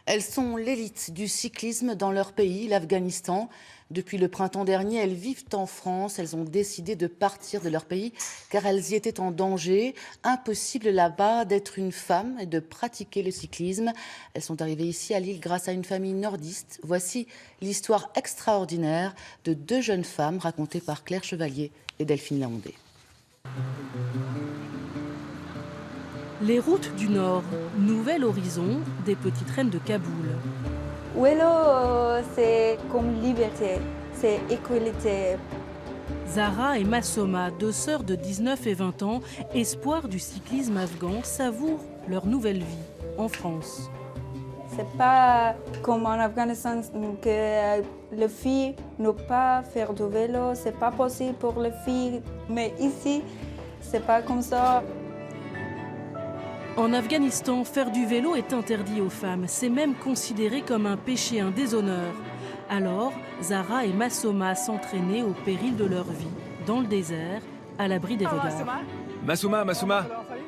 Elles sont l'élite du cyclisme dans leur pays, l'Afghanistan. Depuis le printemps dernier, elles vivent en France. Elles ont décidé de partir de leur pays car elles y étaient en danger. Impossible là-bas d'être une femme et de pratiquer le cyclisme. Elles sont arrivées ici à Lille grâce à une famille nordiste. Voici l'histoire extraordinaire de deux jeunes femmes racontées par Claire Chevalier et Delphine Laondé. Les routes du Nord, nouvel horizon, des petites reines de Kaboul. Vélo, c'est comme liberté, c'est égalité. Zahra et Massoma, deux sœurs de 19 et 20 ans, espoirs du cyclisme afghan, savourent leur nouvelle vie en France. C'est pas comme en Afghanistan que les filles ne peuvent pas faire du vélo, c'est pas possible pour les filles. Mais ici, c'est pas comme ça. En Afghanistan, faire du vélo est interdit aux femmes. C'est même considéré comme un péché, un déshonneur. Alors, Zahra et Massoma s'entraînaient au péril de leur vie, dans le désert, à l'abri des regards. Massoma,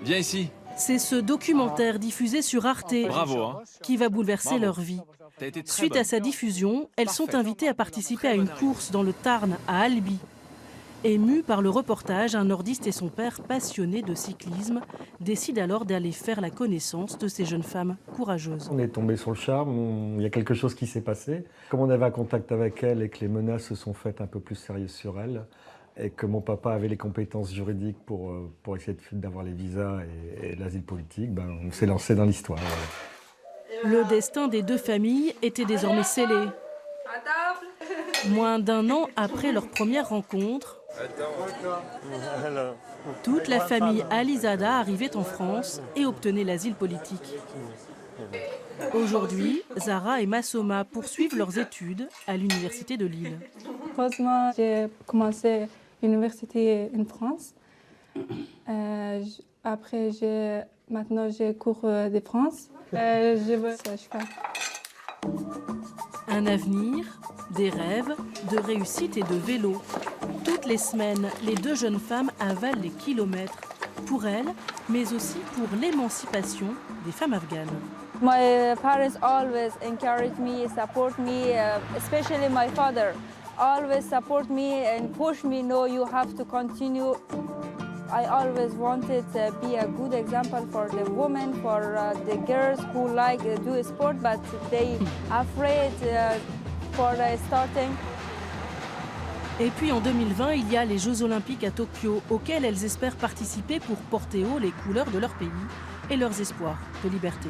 viens ici. C'est ce documentaire diffusé sur Arte Bravo, qui va bouleverser leur vie. T'as été très Suite bonne. à sa diffusion, elles sont invitées à participer à une course dans le Tarn, à Albi. Ému par le reportage, un nordiste et son père, passionnés de cyclisme, décident alors d'aller faire la connaissance de ces jeunes femmes courageuses. On est tombé sur le charme, il y a quelque chose qui s'est passé. Comme on avait un contact avec elle et que les menaces se sont faites un peu plus sérieuses sur elle, et que mon papa avait les compétences juridiques pour essayer d'avoir les visas et l'asile politique, on s'est lancé dans l'histoire. Voilà. Le destin des deux familles était désormais scellé. Moins d'un an après leur première rencontre, toute la famille Alizada arrivait en France et obtenait l'asile politique. Aujourd'hui, Zahra et Massoma poursuivent leurs études à l'université de Lille. Heureusement, j'ai commencé l'université en France. Après, maintenant, j'ai cours de France. Je veux sage-femme. Un avenir, des rêves, de réussite et de vélo. Toutes les semaines, les deux jeunes femmes avalent les kilomètres. Pour elles, mais aussi pour l'émancipation des femmes afghanes. My parents always encourage me, support me, especially my father. Always support me and push me, no, you have to continue. I always wanted to be a good example for the women, for the girls who like do sport, but they afraid for starting. Et puis en 2020, il y a les Jeux Olympiques à Tokyo, auxquels elles espèrent participer pour porter haut les couleurs de leur pays et leurs espoirs de liberté.